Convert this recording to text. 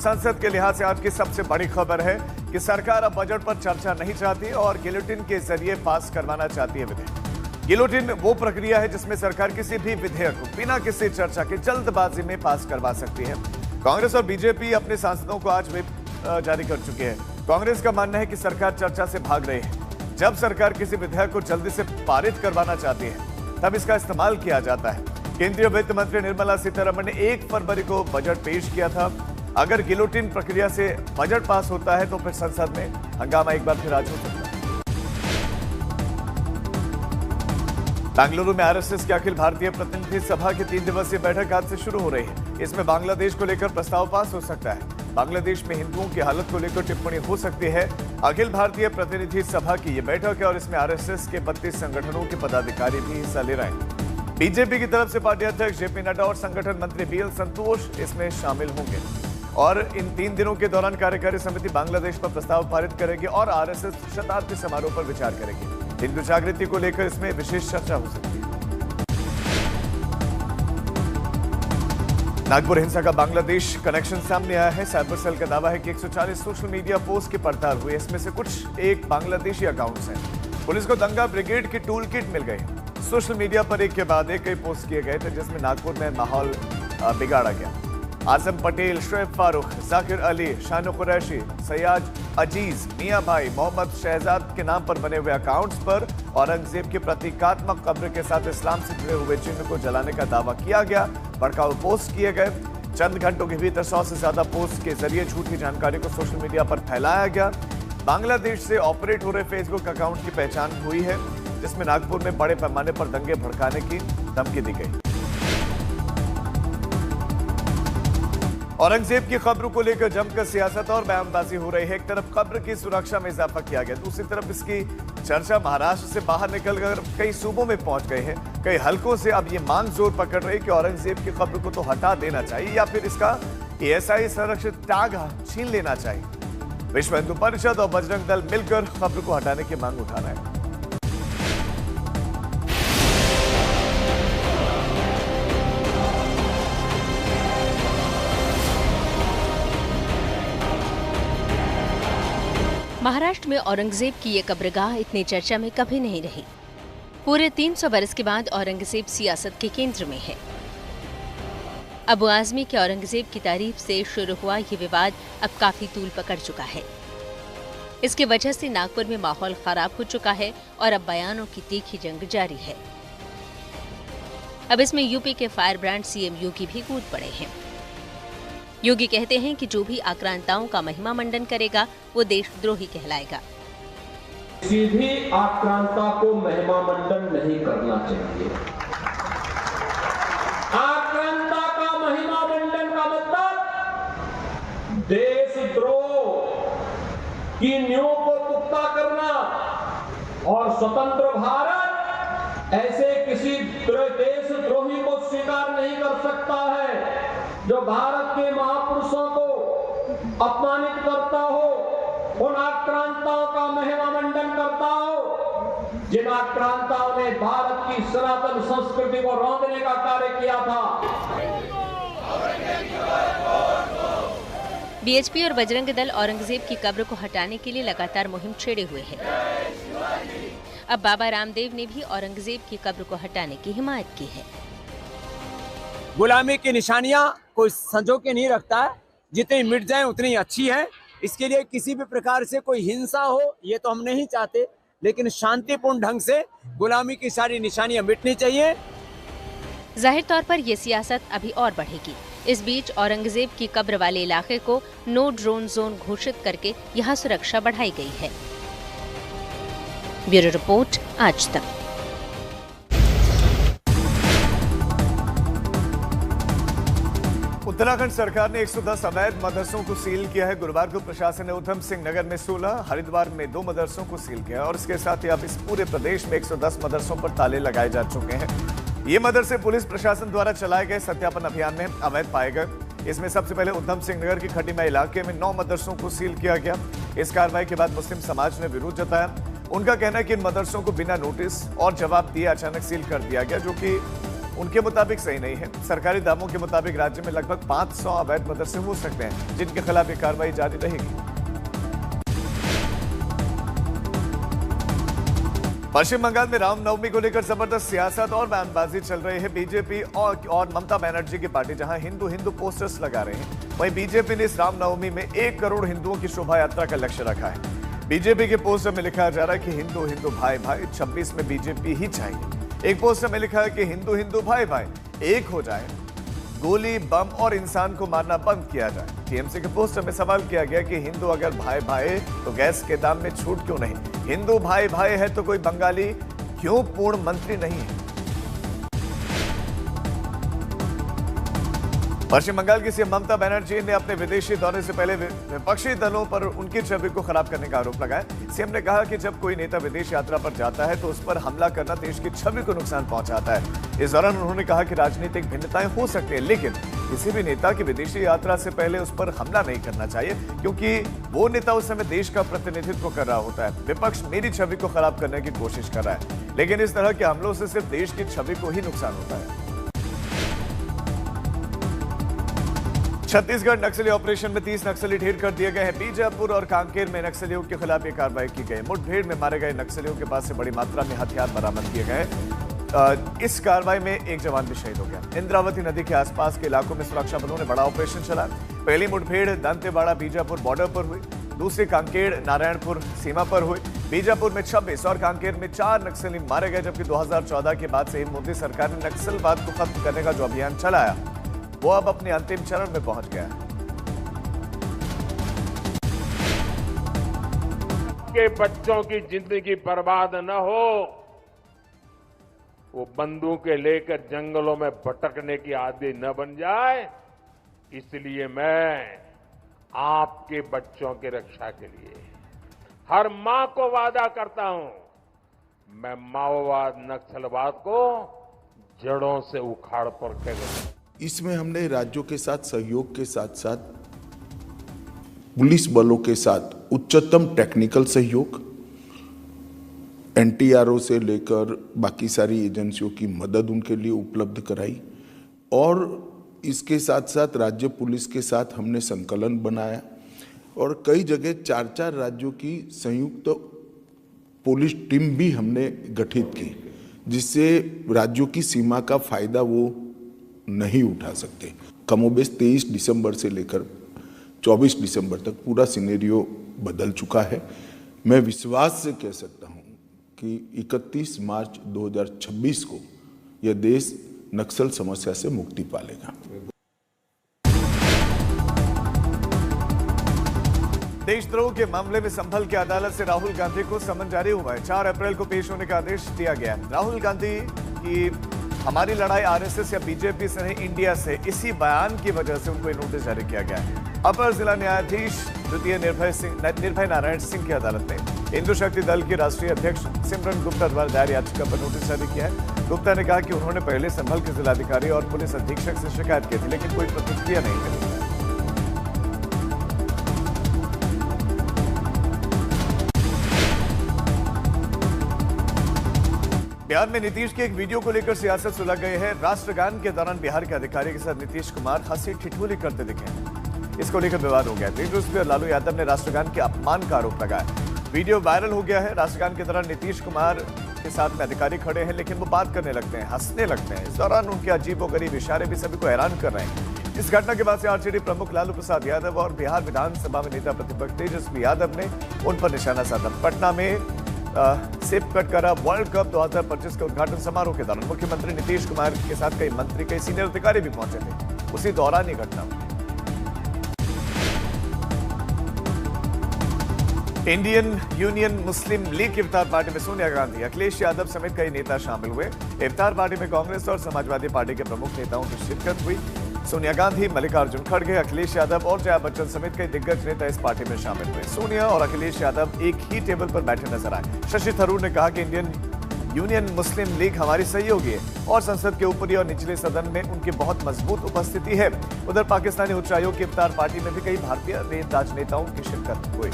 संसद के लिहाज से आज की सबसे बड़ी खबर है कि सरकार अब बजट पर चर्चा नहीं चाहती और गिलोटिन के जरिए पास करवाना चाहती है विधेयक। गिलोटिन वो प्रक्रिया है जिसमें सरकार किसी भी विधेयक को बिना किसी चर्चा के जल्दबाजी में पास करवा सकती है। कांग्रेस और बीजेपी अपने सांसदों को आज व्हिप जारी कर चुके हैं। कांग्रेस का मानना है कि सरकार चर्चा से भाग रही है। जब सरकार किसी विधेयक को जल्दी से पारित करवाना चाहती है तब इसका इस्तेमाल किया जाता है। केंद्रीय वित्त मंत्री निर्मला सीतारमण ने 1 फरवरी को बजट पेश किया था। अगर गिलोटिन प्रक्रिया से बजट पास होता है तो फिर संसद में हंगामा एक बार फिर आज हो सकता है। बेंगलुरु में आरएसएस की अखिल भारतीय प्रतिनिधि सभा की 3 दिवसीय बैठक आज से शुरू हो रही है। इसमें बांग्लादेश को लेकर प्रस्ताव पास हो सकता है। बांग्लादेश में हिंदुओं की हालत को लेकर टिप्पणी हो सकती है। अखिल भारतीय प्रतिनिधि सभा की यह बैठक है और इसमें आरएसएस के 32 संगठनों के पदाधिकारी भी हिस्सा ले रहे हैं। बीजेपी की तरफ से पार्टी अध्यक्ष जेपी नड्डा और संगठन मंत्री बीएल संतोष इसमें शामिल होंगे और इन 3 दिनों के दौरान कार्यकारी समिति बांग्लादेश पर प्रस्ताव पारित करेगी और आरएसएस शताब्दी समारोह पर विचार करेगी। हिंदू जागृति को लेकर इसमें विशेष चर्चा हो सकती है। नागपुर हिंसा का बांग्लादेश कनेक्शन सामने आया है। साइबर सेल का दावा है कि 140 सोशल मीडिया पोस्ट की पड़ताल हुई। इसमें से कुछ एक बांग्लादेशी अकाउंट्स हैं। पुलिस को दंगा ब्रिगेड की टूल किट मिल गई। सोशल मीडिया पर एक के बाद एक कई पोस्ट किए गए थे जिसमें नागपुर में माहौल बिगाड़ा गया। आजम पटेल, शोएब फारूक, जाकिर अली, शानो कुरैशी, सयाज अजीज, मियां भाई, मोहम्मद शहजाद के नाम पर बने हुए अकाउंट्स पर औरंगजेब की प्रतीकात्मक कब्र के साथ इस्लाम से जुड़े हुए चिन्ह को जलाने का दावा किया गया। भड़काऊ पोस्ट किए गए। चंद घंटों के भीतर 100 से ज्यादा पोस्ट के जरिए झूठी जानकारी को सोशल मीडिया पर फैलाया गया। बांग्लादेश से ऑपरेट हो रहे फेसबुक अकाउंट की पहचान हुई है जिसमें नागपुर में बड़े पैमाने पर दंगे भड़काने की धमकी दी गई। औरंगजेब की कब्र को लेकर जमकर सियासत और बयानबाजी हो रही है। एक तरफ कब्र की सुरक्षा में इजाफा किया गया, दूसरी तरफ इसकी चर्चा महाराष्ट्र से बाहर निकलकर कई सूबों में पहुंच गए हैं। कई हलकों से अब ये मांग जोर पकड़ रही है कि औरंगजेब की कब्र को तो हटा देना चाहिए या फिर इसका एएसआई संरक्षित टैग छीन लेना चाहिए। विश्व हिंदू परिषद और बजरंग दल मिलकर कब्र को हटाने की मांग उठा रहे हैं। महाराष्ट्र में औरंगजेब की ये कब्रगाह इतनी चर्चा में कभी नहीं रही। पूरे 300 बरस के बाद औरंगजेब सियासत के केंद्र में है। अबू आजमी के औरंगजेब की तारीफ से शुरू हुआ ये विवाद अब काफी तूल पकड़ चुका है। इसकी वजह से नागपुर में माहौल खराब हो चुका है और अब बयानों की तीखी जंग जारी है। अब इसमें यूपी के फायर ब्रांड सीएम योगी भी कूद पड़े हैं। योगी कहते हैं कि जो भी आक्रांताओं का महिमा मंडन करेगा वो देशद्रोही कहलाएगा। किसी भी आक्रांता को महिमा मंडन नहीं करना चाहिए। आक्रांता का महिमा मंडन का मतलब देशद्रोह की नींव को पुख्ता करना और स्वतंत्र भारत ऐसे किसी देशद्रोही को स्वीकार नहीं कर सकता है जो भारत के महापुरुषों को अपमानित करता हो, उन आक्रांताओं का महिमा मंडन करता हो जिन आक्रांताओं ने भारत की सनातन संस्कृति को रौंदने का कार्य किया था। बीएचपी और बजरंग दल औरंगजेब की कब्र को हटाने के लिए लगातार मुहिम छेड़े हुए है। अब बाबा रामदेव ने भी औरंगजेब की कब्र को हटाने की हिमायत की है। गुलामी की निशानियां कोई संजो के नहीं रखता है, जितनी मिट जाए उतनी अच्छी है। इसके लिए किसी भी प्रकार से कोई हिंसा हो ये तो हम नहीं चाहते, लेकिन शांतिपूर्ण ढंग से गुलामी की सारी निशानियां मिटनी चाहिए। जाहिर तौर पर यह सियासत अभी और बढ़ेगी। इस बीच औरंगजेब की कब्र वाले इलाके को नो ड्रोन जोन घोषित करके यहाँ सुरक्षा बढ़ाई गई है। ब्यूरो रिपोर्ट, आज तक। उत्तराखंड सरकार ने 110 अवैध मदरसों को सील किया है। गुरुवार को प्रशासन ने उधम सिंह नगर में 16, हरिद्वार में 2 मदरसों को सील किया और इसके साथ ही अब इस पूरे प्रदेश में 110 मदरसों पर ताले लगाए जा चुके हैं। ये मदरसे पुलिस प्रशासन द्वारा चलाए गए सत्यापन अभियान में अवैध पाए गए। इसमें सबसे पहले उधम सिंह नगर के खटीमा इलाके में 9 मदरसों को सील किया गया। इस कार्रवाई के बाद मुस्लिम समाज ने विरोध जताया। उनका कहना है कि इन मदरसों को बिना नोटिस और जवाब दिए अचानक सील कर दिया गया, जो कि उनके मुताबिक सही नहीं है। सरकारी दावों के मुताबिक राज्य में लगभग 500 अवैध मदरसे हो सकते हैं, जिनके खिलाफ ये कार्रवाई जारी रहेगी। पश्चिम बंगाल में रामनवमी को लेकर जबरदस्त सियासत और बयानबाजी चल रही है। बीजेपी और ममता बनर्जी की पार्टी जहां हिंदू हिंदू पोस्टर्स लगा रहे हैं, वहीं बीजेपी ने इस रामनवमी में 1 करोड़ हिंदुओं की शोभा यात्रा का लक्ष्य रखा है। बीजेपी के पोस्टर में लिखा जा रहा है कि हिंदू हिंदू भाई भाई, 26 में बीजेपी ही चाहिए। एक पोस्टर में लिखा है कि हिंदू हिंदू भाई भाई एक हो जाए, गोली बम और इंसान को मारना बंद किया जाए। टीएमसी के पोस्टर में सवाल किया गया कि हिंदू अगर भाई भाई तो गैस के दाम में छूट क्यों नहीं? हिंदू भाई भाई है तो कोई बंगाली क्यों पूर्ण मंत्री नहीं है? पश्चिम बंगाल की सीएम ममता बनर्जी ने अपने विदेशी दौरे से पहले विपक्षी दलों पर उनकी छवि को खराब करने का आरोप लगाया। सीएम ने कहा कि जब कोई नेता विदेश यात्रा पर जाता है तो उस पर हमला करना देश की छवि को नुकसान पहुंचाता है। इस दौरान उन्होंने कहा कि राजनीतिक भिन्नताएं हो सकती हैं, लेकिन किसी भी नेता की विदेशी यात्रा से पहले उस पर हमला नहीं करना चाहिए, क्योंकि वो नेता उस समय देश का प्रतिनिधित्व कर रहा होता है। विपक्ष मेरी छवि को खराब करने की कोशिश कर रहा है, लेकिन इस तरह के हमलों से सिर्फ देश की छवि को ही नुकसान होता है। छत्तीसगढ़ नक्सली ऑपरेशन में 30 नक्सली ढेर कर दिए गए हैं। बीजापुर और कांकेर में नक्सलियों के खिलाफ ये कार्रवाई की गई। मुठभेड़ में मारे गए नक्सलियों के पास से बड़ी मात्रा में हथियार बरामद किए गए। इस कार्रवाई में एक जवान भी शहीद हो गया। इंद्रावती नदी के आसपास के इलाकों में सुरक्षा बलों ने बड़ा ऑपरेशन चलाया। पहली मुठभेड़ दंतेवाड़ा बीजापुर बॉर्डर पर हुई, दूसरी कांकेर नारायणपुर सीमा पर हुई। बीजापुर में 26 और कांकेर में 4 नक्सली मारे गए, जबकि 2014 के बाद से ही मोदी सरकार ने नक्सलवाद को खत्म करने का जो अभियान चलाया वो अब अपने अंतिम चरण में पहुंच गया है। के बच्चों की जिंदगी बर्बाद न हो, वो बंदूकें लेकर जंगलों में भटकने की आदि न बन जाए, इसलिए मैं आपके बच्चों की रक्षा के लिए हर मां को वादा करता हूं, मैं माओवाद नक्सलवाद को जड़ों से उखाड़ पर फेंकूंगा। इसमें हमने राज्यों के साथ सहयोग के साथ साथ पुलिस बलों के साथ उच्चतम टेक्निकल सहयोग, एनटीआरओ से लेकर बाकी सारी एजेंसियों की मदद उनके लिए उपलब्ध कराई, और इसके साथ साथ राज्य पुलिस के साथ हमने संकलन बनाया और कई जगह 4-4 राज्यों की संयुक्त पुलिस टीम भी हमने गठित की, जिससे राज्यों की सीमा का फायदा वो नहीं उठा सकते। कमोबेश 23 दिसंबर से लेकर 24 दिसंबर तक पूरा सिनेरियो बदल चुका है। मैं विश्वास से कह सकता हूं कि 31 मार्च 2026 को यह देश नक्सल समस्या से मुक्ति पालेगा। देशद्रोह के मामले में संभल की अदालत से राहुल गांधी को समन जारी हुआ है। 4 अप्रैल को पेश होने का आदेश दिया गया है। राहुल गांधी की हमारी लड़ाई आरएसएस या बीजेपी से नहीं, इंडिया से, इसी बयान की वजह से उनको नोटिस जारी किया गया है। अपर जिला न्यायाधीश द्वितीय निर्भय नारायण सिंह की अदालत ने हिंदू शक्ति दल की राष्ट्रीय अध्यक्ष सिमरन गुप्ता द्वारा दायर याचिका पर नोटिस जारी किया है। गुप्ता ने कहा कि उन्होंने पहले संभल के जिलाधिकारी और पुलिस अधीक्षक से शिकायत की थी, लेकिन कोई प्रतिक्रिया नहीं मिली। बिहार में नीतीश के एक वीडियो को लेकर सियासत सुलझ गई है। राष्ट्रगान के दौरान बिहार के अधिकारी के साथ नीतीश कुमार हंसी ठिठोली करते दिखे। इसको लेकर विवाद हो गया। तेजस्वी स्पीकर लालू यादव ने राष्ट्रगान के अपमान का आरोप लगाया। वीडियो वायरल हो गया है। राष्ट्रगान के दौरान नीतीश कुमार के साथ में अधिकारी खड़े हैं, लेकिन वो बात करने लगते हैं, हंसने लगते हैं। इस दौरान उनके अजीबोगरीब इशारे भी सभी को हैरान कर रहे हैं। इस घटना के बाद से आरजेडी प्रमुख लालू प्रसाद यादव और बिहार विधानसभा में नेता प्रतिपक्ष तेजस्वी यादव ने उन पर निशाना साधा। पटना में सेप कटकरा वर्ल्ड कप 2025 के उद्घाटन समारोह के दौरान मुख्यमंत्री नीतीश कुमार के साथ कई मंत्री, कई सीनियर अधिकारी भी पहुंचे थे। उसी दौरान ये घटना हुई। इंडियन यूनियन मुस्लिम लीग की इफ्तार पार्टी में सोनिया गांधी, अखिलेश यादव समेत कई नेता शामिल हुए। इफ्तार पार्टी में कांग्रेस और समाजवादी पार्टी के प्रमुख नेताओं की शिरकत हुई। सोनिया गांधी, मल्लिकार्जुन खड़गे, अखिलेश यादव और जया बच्चन समेत कई दिग्गज नेता इस पार्टी में शामिल हुए। सोनिया और अखिलेश यादव एक ही टेबल पर बैठे नजर आए। शशि थरूर ने कहा कि इंडियन यूनियन मुस्लिम लीग हमारी सहयोगी है और संसद के ऊपरी और निचले सदन में उनकी बहुत मजबूत उपस्थिति है। उधर पाकिस्तानी उच्चायोग की इफ्तार पार्टी में भी कई भारतीय राजनेताओं की शिरकत हुई।